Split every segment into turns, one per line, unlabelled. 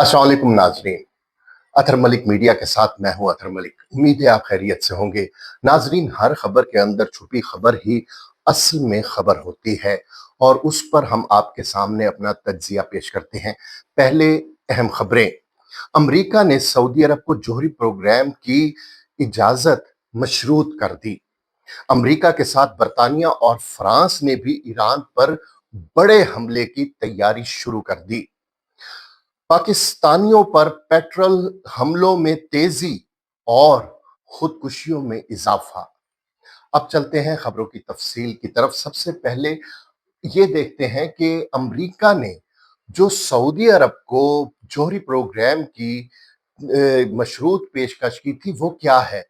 अस्सलाम वालेकुम नाजरीन। अतहर मलिक मीडिया के साथ मैं हूं अतहर मलिक। उम्मीद है आप खैरियत से होंगे। नाजरीन, हर खबर के अंदर छुपी खबर ही असल में खबर होती है और उस पर हम आपके सामने अपना तज्जिया पेश करते हैं। पहले अहम खबरें। अमेरिका ने सऊदी अरब को जोहरी प्रोग्राम की इजाजत मशरूत कर दी। अमेरिका के साथ बरतानिया और फ्रांस ने भी ईरान पर बड़े हमले की तैयारी शुरू कर दी। पाकिस्तानियों पर पेट्रोल हमलों में तेजी और खुदकुशियों में इजाफा। अब चलते हैं खबरों की तफसील की तरफ। सबसे पहले ये देखते हैं कि अमेरिका ने जो सऊदी अरब को जोहरी प्रोग्राम की मशरूत पेशकश की थी वो क्या है।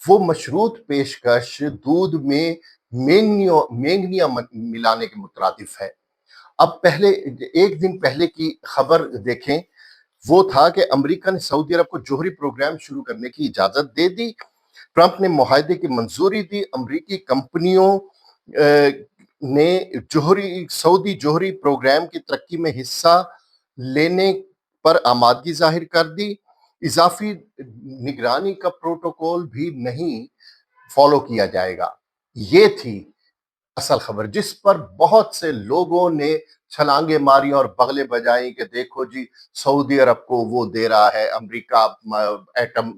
वो मशरूत पेशकश दूध में मेंगनिया मिलाने के मुतरादिफ है। अब पहले एक दिन पहले की खबर देखें। वो था कि अमेरिका ने सऊदी अरब को जोहरी प्रोग्राम शुरू करने की इजाजत दे दी। ट्रंप ने मुआहदे की मंजूरी दी। अमेरिकी कंपनियों ने सऊदी जोहरी प्रोग्राम की तरक्की में हिस्सा लेने पर आमादगी जाहिर कर दी। इजाफी निगरानी का प्रोटोकॉल भी नहीं फॉलो किया जाएगा। ये थी असल खबर, जिस पर बहुत से लोगों ने छलांगे मारी और बगले बजाई कि देखो जी, सऊदी अरब को वो दे रहा है अमेरिका एटम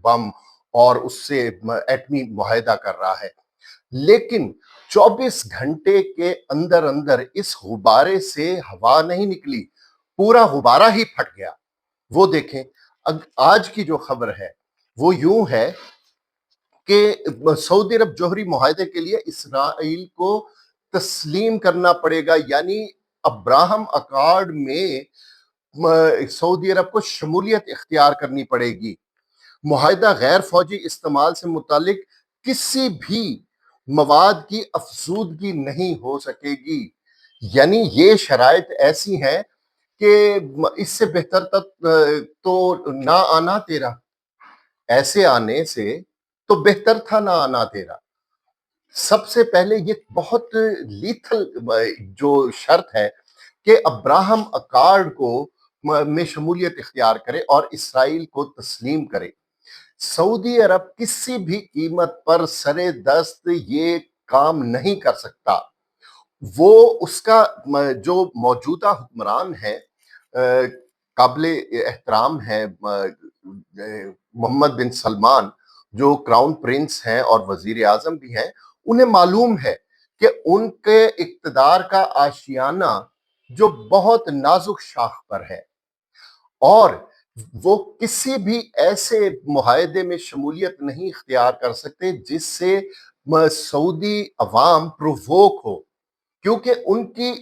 बम और उससे एटमी मुआहदा कर रहा है। लेकिन 24 घंटे के अंदर अंदर इस गुब्बारे से हवा नहीं निकली, पूरा गुब्बारा ही फट गया। वो देखें। आज की जो खबर है वो यूं है कि सऊदी अरब जोहरी मुआहदे के लिए इसराइल को तस्लीम करना पड़ेगा, यानी अब्राहम अकॉर्ड में सऊदी अरब को शमूलियत इख्तियार करनी पड़ेगी। मुआहदा गैर फौजी इस्तेमाल से मुतालिक किसी भी मवाद की अफजूदगी नहीं हो सकेगी। यानी ये शराइत ऐसी हैं कि इससे बेहतर तक तो ना आना तेरा, ऐसे आने से तो बेहतर था ना आना तेरा। सबसे पहले ये बहुत लीथल जो शर्त है कि अब्राहम अकॉर्ड को में शमूलियत इख्तियार करे और इसराइल को तस्लीम करे। सऊदी अरब किसी भी कीमत पर सरे दस्त ये काम नहीं कर सकता। वो उसका जो मौजूदा हुक्मरान है, काबिल एहतराम है मोहम्मद बिन सलमान, जो क्राउन प्रिंस हैं और वजीर आजम भी हैं। उन्हें मालूम है कि उनके इक्तदार का आशियाना जो बहुत नाजुक शाख पर है और वो किसी भी ऐसे मुआहदे में शमूलियत नहीं इख्तियार कर सकते जिससे सऊदी अवाम प्रोवोक हो, क्योंकि उनकी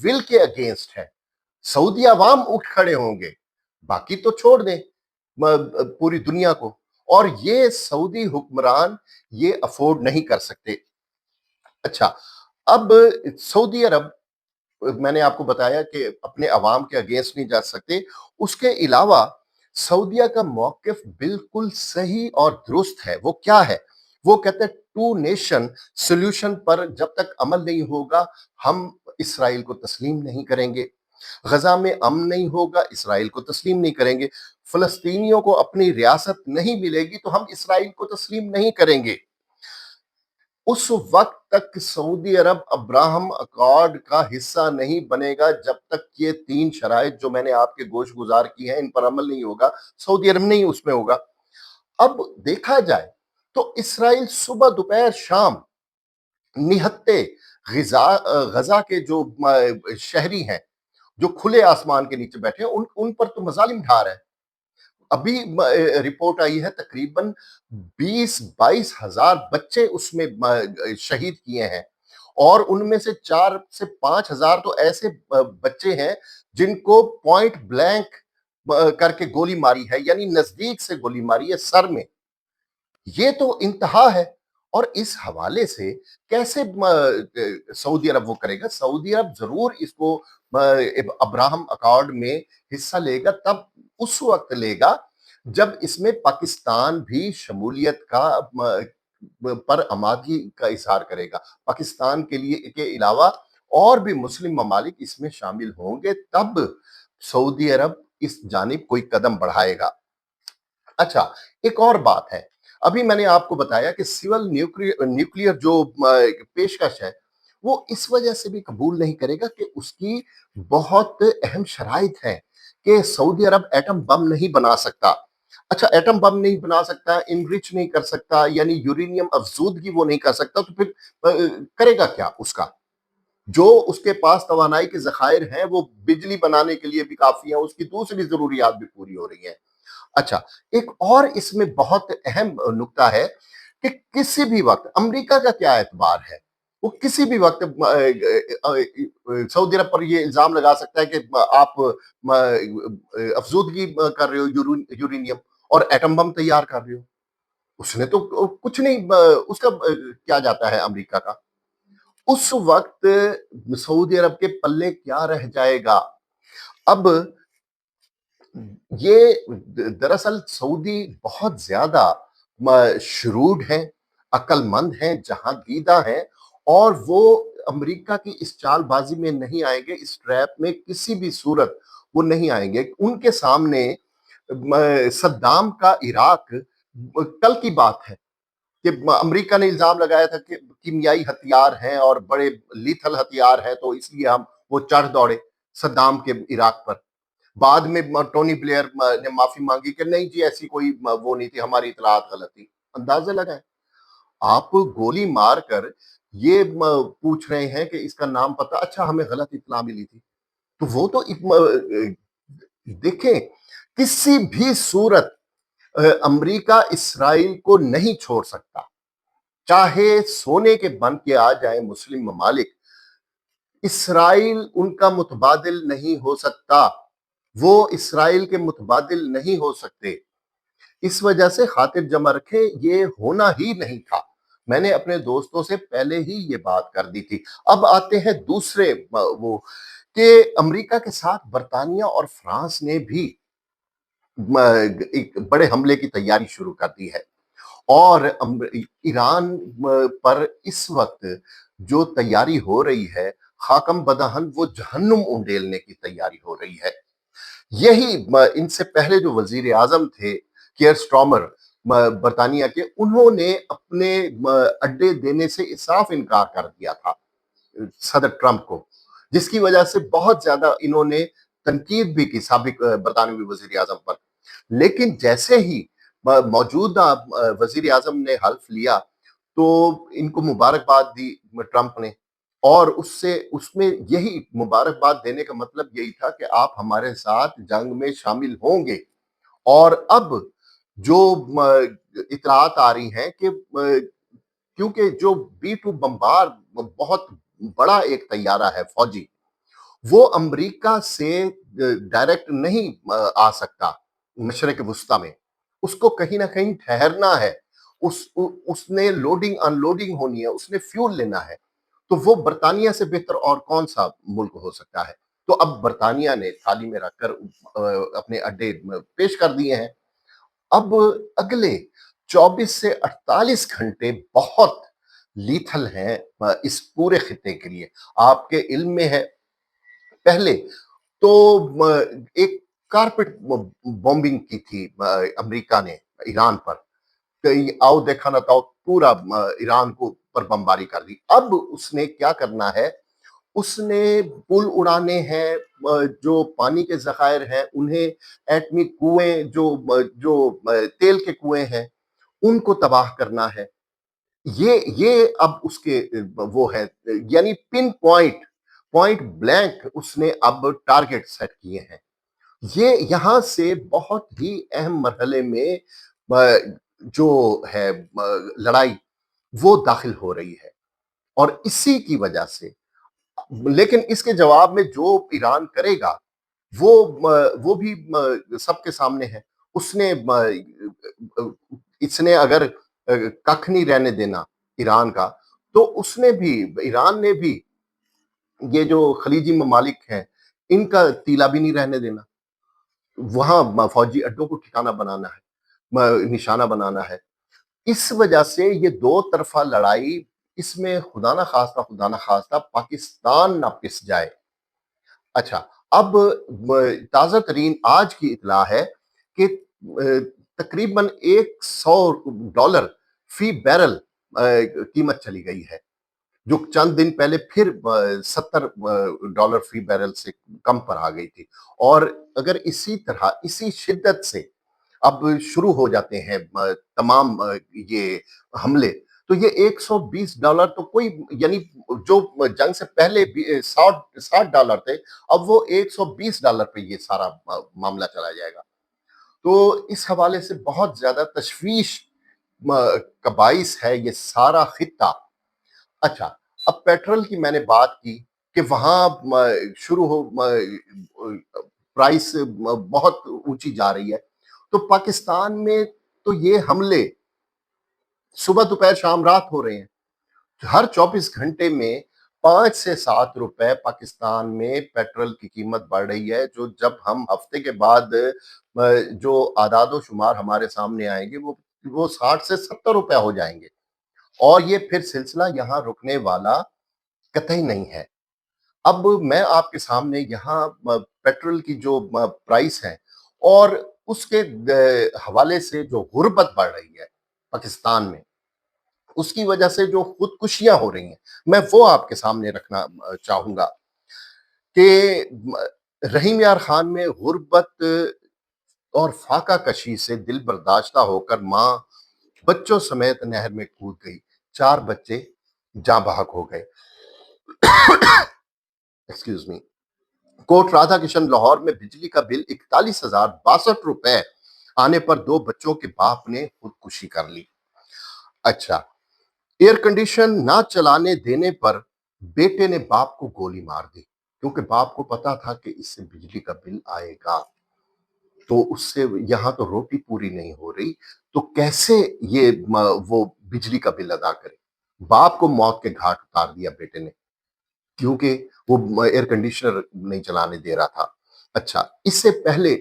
विल के अगेंस्ट है। सऊदी अवाम उठ खड़े होंगे, बाकी तो छोड़ दें पूरी दुनिया को, और ये सऊदी हुक्मरान ये अफोर्ड नहीं कर सकते। अच्छा, अब सऊदी अरब, मैंने आपको बताया कि अपने अवाम के अगेंस्ट नहीं जा सकते। उसके अलावा सऊदिया का मौकिफ बिल्कुल सही और दुरुस्त है। वो क्या है? वो कहते हैं टू नेशन सोल्यूशन पर जब तक अमल नहीं होगा हम इसराइल को तस्लीम नहीं करेंगे। गजा में अमन नहीं होगा, इसराइल को तस्लीम नहीं करेंगे। फलस्तीनियों को अपनी रियासत नहीं मिलेगी तो हम इसराइल को तस्लीम नहीं करेंगे। उस वक्त तक सऊदी अरब अब्राहम अकॉर्ड का हिस्सा नहीं बनेगा जब तक ये तीन शराइत जो मैंने आपके गोश गुजार की हैं इन पर अमल नहीं होगा। सऊदी अरब नहीं उसमें होगा। अब देखा जाए तो इसराइल सुबह दोपहर शाम निहत्ते गजा के जो शहरी हैं, जो खुले आसमान के नीचे बैठे हैं, उन पर तो मजालिम ढा रहा है। अभी रिपोर्ट आई है तकरीबन 20-22 हजार बच्चे उसमें शहीद किए हैं और उनमें से 4 से 5 हजार तो ऐसे बच्चे हैं जिनको पॉइंट ब्लैंक करके गोली मारी है, यानी नजदीक से गोली मारी है सर में। ये तो इंतहा है। और इस हवाले से कैसे सऊदी अरब वो करेगा? सऊदी अरब जरूर इसको अब्राहम अकॉर्ड में हिस्सा लेगा, तब उस वक्त लेगा जब इसमें पाकिस्तान भी शमूलियत का पर आमादगी का इजहार करेगा। पाकिस्तान के लिए के अलावा और भी मुस्लिम ममालिक इसमें शामिल होंगे, तब सऊदी अरब इस जानिब कोई कदम बढ़ाएगा। अच्छा, एक और बात है, अभी मैंने आपको बताया कि सिविल न्यूक्लियर जो पेशकश है, वो इस वजह से भी कबूल नहीं करेगा कि उसकी बहुत अहम शराइत हैं कि सऊदी अरब एटम बम नहीं बना सकता। अच्छा, एटम बम नहीं बना सकता, इनरिच नहीं कर सकता, यानी यूरेनियम अफ़ज़ूदगी वो नहीं कर सकता, तो फिर करेगा क्या उसका? जो उसके पास तवानाई के ज़खायर हैं, वो बिजली बनाने के लिए भी काफ़ी हैं, उसकी दूसरी ज़रूरियात भी पूरी हो रही हैं। अच्छा, एक और इसमें बहुत अहम नुक्ता है कि किसी भी वक़्त अमेरिका का क्या एतबार है? वो किसी भी वक़्त सऊदी अरब पर ये इल्ज़ाम लगा सकता है कि आप अफ़ज़ूदगी कर रहे हो यूरेनियम और एटम बम तैयार कर रहे हो। उसने तो कुछ नहीं उसका क्या जाता है अमेरिका का? उस वक़्त सऊदी अरब के पल्ले क्या रह जाएगा? अब ये दरअसल सऊदी बहुत ज़्यादा शुरूड हैं, अक्लमंद हैं, जहाँगीदा हैं और वो अमेरिका की इस चालबाज़ी में नहीं आएँगे, इस ट्रैप में किसी भी सूरत वो नहीं आएँगे। उनके सामने सद्दाम का इराक कल की बात है कि अमेरिका ने इल्ज़ाम लगाया था कि कीमियाई हथियार हैं और बड़े लीथल हथियार हैं, तो इसलिए हम वो चढ़ दौड़े सद्दाम के इराक पर। बाद में टोनी ब्लेयर ने माफी मांगी कि नहीं जी ऐसी कोई वो नहीं थी, हमारी इतलात गलत थी। अंदाजा लगाएं, आप गोली मार कर ये पूछ रहे हैं कि इसका नाम पता, अच्छा हमें गलत इतला मिली थी, तो वो तो देखें किसी भी सूरत अमेरिका इसराइल को नहीं छोड़ सकता, चाहे सोने के बन के आ जाए मुस्लिम ममालिक, इसराइल उनका मुतबादिल नहीं हो सकता, वो इसराइल के मुतबादिल नहीं हो सकते। इस वजह से खातिर जमा रखें, ये होना ही नहीं था। मैंने अपने दोस्तों से पहले ही ये बात कर दी थी। अब आते हैं दूसरे वो कि अमेरिका के साथ बर्तानिया और फ्रांस ने भी एक बड़े हमले की तैयारी शुरू कर दी है और ईरान पर इस वक्त जो तैयारी हो रही है, खाकम बदहन वो जहन्नुम उंडेलने की तैयारी हो रही है। यही इनसे पहले जो वजीर आजम थे केयर स्टॉमर बरतानिया के, उन्होंने अपने अड्डे देने से साफ इनकार कर दिया था सदर ट्रंप को, जिसकी वजह से बहुत ज्यादा इन्होंने तनकीद भी की साबिक बरतानवी वजीर आजम पर। लेकिन जैसे ही मौजूदा वजीर आजम ने हल्फ लिया तो इनको मुबारकबाद दी ट्रंप ने, और उससे उसमें यही मुबारकबाद देने का मतलब यही था कि आप हमारे साथ जंग में शामिल होंगे। और अब जो इतलात आ रही हैं कि क्योंकि जो बी टू बम्बार बहुत बड़ा एक तैयारा है फौजी, वो अमेरिका से डायरेक्ट नहीं आ सकता मशरक वस्ता में, उसको कहीं ना कहीं ठहरना है, उसने लोडिंग अनलोडिंग होनी है, उसने फ्यूल लेना है। तो वो बर्तानिया से बेहतर और कौन सा मुल्क हो सकता है? तो अब बर्तानिया ने थाली में रखकर अपने अड्डे पेश कर दिए हैं। अब अगले 24 से 48 घंटे बहुत लीथल हैं इस पूरे खिते के लिए। आपके इल्म में है, पहले तो एक कारपेट बॉम्बिंग की थी अमेरिका ने ईरान पर, कहीं आओ देखा ना ताओ पूरा ईरान को पर बमबारी कर दी। अब उसने क्या करना है, उसने पुल उड़ाने हैं, जो पानी के ज़खायर हैं उन्हें, एटमी कुएं जो तेल के कुएं हैं उनको तबाह करना है। ये अब उसके वो है, यानी पिन पॉइंट पॉइंट ब्लैंक उसने अब टारगेट सेट किए हैं। ये यहाँ से बहुत ही अहम मरहले में जो है लड़ाई वो दाखिल हो रही है, और इसी की वजह से, लेकिन इसके जवाब में जो ईरान करेगा वो भी सबके सामने है। उसने इसने अगर कख नहीं रहने देना ईरान का, तो उसने भी, ईरान ने भी ये जो खलीजी ममालिक हैं इनका तीला भी नहीं रहने देना। वहाँ फौजी अड्डों को ठिकाना बनाना है, निशाना बनाना है। इस वजह से ये दो तरफ़ा लड़ाई, इसमें खुदा ना खास्ता पाकिस्तान ना पिस जाए। अच्छा, اب تازہ ترین آج کی اطلاع ہے کہ تقریباً $100 فی بیرل قیمت چلی گئی ہے، جو چند دن پہلے پھر $70 فی بیرل سے کم پر آ گئی تھی۔ اور اگر اسی طرح اسی شدت سے اب شروع ہو جاتے ہیں تمام یہ حملے، تو یہ $120 تو کوئی، یعنی جو جنگ سے پہلے بھی $60 تھے، اب وہ $120 پہ یہ سارا معاملہ چلا جائے گا۔ تو اس حوالے سے بہت زیادہ تشویش کا باعث ہے یہ سارا خطہ۔ اچھا، اب پیٹرول کی میں نے بات کی کہ وہاں شروع ہو پرائس بہت اونچی جا رہی ہے، تو پاکستان میں تو یہ حملے صبح دوپہر شام رات ہو رہے ہیں۔ ہر 24 گھنٹے میں 5 سے 7 روپے پاکستان میں پیٹرول کی قیمت بڑھ رہی ہے، جو جب ہم ہفتے کے بعد جو اعداد و شمار ہمارے سامنے آئیں گے وہ 60 سے 70 روپے ہو جائیں گے، اور یہ پھر سلسلہ یہاں رکنے والا قطعی نہیں ہے۔ اب میں آپ کے سامنے یہاں پیٹرول کی جو پرائس ہے اور اس کے حوالے سے جو غربت بڑھ رہی ہے پاکستان میں، اس کی وجہ سے جو خودکشیاں ہو رہی ہیں، میں وہ آپ کے سامنے رکھنا چاہوں گا کہ رحیم یار خان میں غربت اور فاقہ کشی سے دل برداشتہ ہو کر ماں بچوں سمیت نہر میں کود گئی، 4 بچے جاں بحق ہو گئے۔ Excuse me. کوٹ رادھا کشن لاہور میں بجلی کا بل 41,062 روپے آنے پر 2 بچوں کے باپ نے خودکشی کر لی۔ اچھا، ایئر کنڈیشن نہ چلانے دینے پر بیٹے نے باپ کو گولی مار دی، کیونکہ باپ کو پتا تھا کہ اس سے بجلی کا بل آئے گا، تو اس سے یہاں تو روٹی پوری نہیں ہو رہی، تو کیسے یہ وہ بجلی کا بل ادا کرے؟ باپ کو موت کے گھاٹ اتار دیا بیٹے نے، کیونکہ وہ ایئر کنڈیشنر نہیں چلانے دے رہا تھا۔ اچھا، اس سے پہلے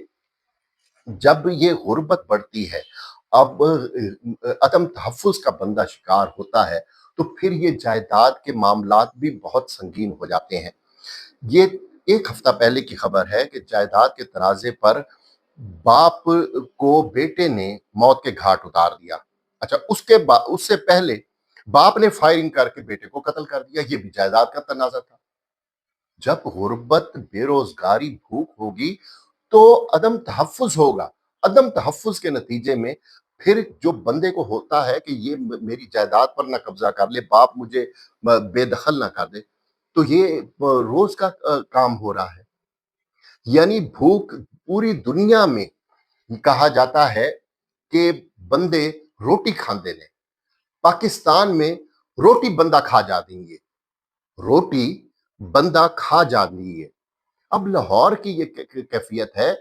جب یہ غربت بڑھتی ہے، اب عدم تحفظ کا بندہ شکار ہوتا ہے، تو پھر یہ جائیداد کے معاملات بھی بہت سنگین ہو جاتے ہیں۔ یہ ایک ہفتہ پہلے کی خبر ہے کہ جائیداد کے ترازے پر باپ کو بیٹے نے موت کے گھاٹ اتار دیا۔ اچھا، اس سے پہلے باپ نے فائرنگ کر کے بیٹے کو قتل کر دیا، یہ بھی جائیداد کا تنازع تھا۔ جب غربت، بے روزگاری، بھوک ہوگی تو عدم تحفظ ہوگا۔ عدم تحفظ کے نتیجے میں پھر جو بندے کو ہوتا ہے کہ یہ میری جائیداد پر نہ قبضہ کر لے، باپ مجھے بے دخل نہ کر دے، تو یہ روز کا کام ہو رہا ہے۔ یعنی بھوک پوری دنیا میں کہا جاتا ہے کہ بندے روٹی کھاندے نے، پاکستان میں روٹی بندہ کھا جا دیں گے، روٹی بندہ کھا جا دیں گے۔ اب لاہور کی یہ کیفیت ہے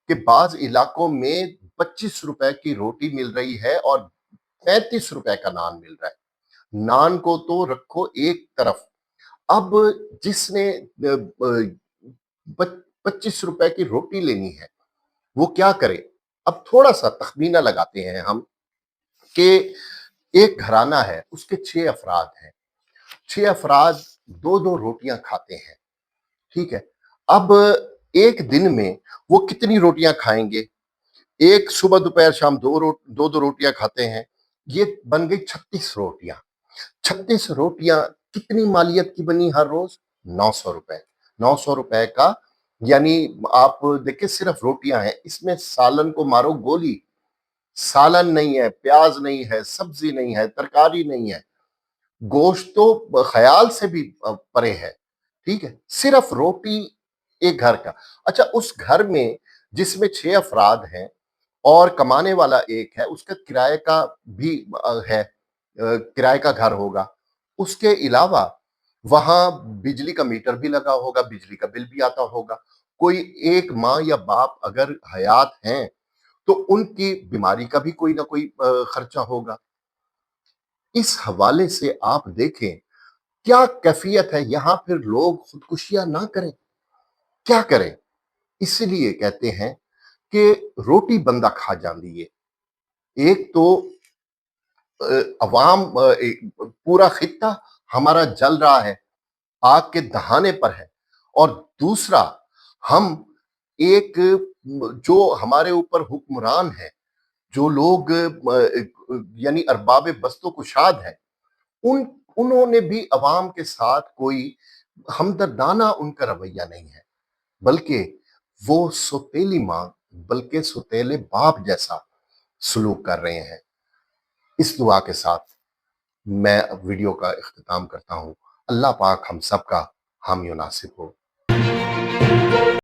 کہ بعض علاقوں میں 25 روپے کی روٹی مل رہی ہے اور 35 روپے کا نان مل رہا ہے۔ نان کو تو رکھو ایک طرف، اب جس نے 25 روپے کی روٹی لینی ہے وہ کیا کرے؟ اب تھوڑا سا تخمینہ لگاتے ہیں ہم کہ ایک گھرانہ ہے، اس کے 6 افراد ہیں، 6 افراد 2 روٹیاں کھاتے ہیں، ٹھیک ہے؟ اب ایک دن میں وہ کتنی روٹیاں کھائیں گے؟ ایک صبح دوپہر شام دو روٹیاں کھاتے ہیں، یہ بن گئی 36 روٹیاں۔ 36 روٹیاں کتنی مالیت کی بنی ہر روز؟ $900۔ $900 کا، یعنی آپ دیکھیں صرف روٹیاں ہیں، اس میں سالن کو مارو گولی، سالن نہیں ہے، پیاز نہیں ہے، سبزی نہیں ہے، ترکاری نہیں ہے، گوشت تو خیال سے بھی پرے ہے، ٹھیک ہے؟ صرف روٹی ایک گھر کا۔ اچھا، اس گھر میں جس میں 6 افراد ہیں اور کمانے والا ایک ہے، اس کا کرائے کا بھی ہے، کرائے کا گھر ہوگا، اس کے علاوہ وہاں بجلی کا میٹر بھی لگا ہوگا، بجلی کا بل بھی آتا ہوگا، کوئی ایک ماں یا باپ اگر حیات ہیں تو ان کی بیماری کا بھی کوئی نہ کوئی خرچہ ہوگا۔ اس حوالے سے آپ دیکھیں کیا کیفیت ہے، یہاں پھر لوگ خودکشیاں نہ کریں، کیا کریں؟ اس لیے کہتے ہیں کہ روٹی بندہ کھا جاندی ہے۔ ایک تو عوام، پورا خطہ ہمارا جل رہا ہے، آگ کے دہانے پر ہے، اور دوسرا ہم ایک جو ہمارے اوپر حکمران ہیں، جو لوگ یعنی ارباب بست و کشاد ہیں، ان انہوں نے بھی عوام کے ساتھ کوئی ہمدردانہ ان کا رویہ نہیں ہے، بلکہ وہ سوتیلی ماں، بلکہ سوتیلے باپ جیسا سلوک کر رہے ہیں۔ اس دعا کے ساتھ میں ویڈیو کا اختتام کرتا ہوں۔ اللہ پاک ہم سب کا حامی و ناصر ہو۔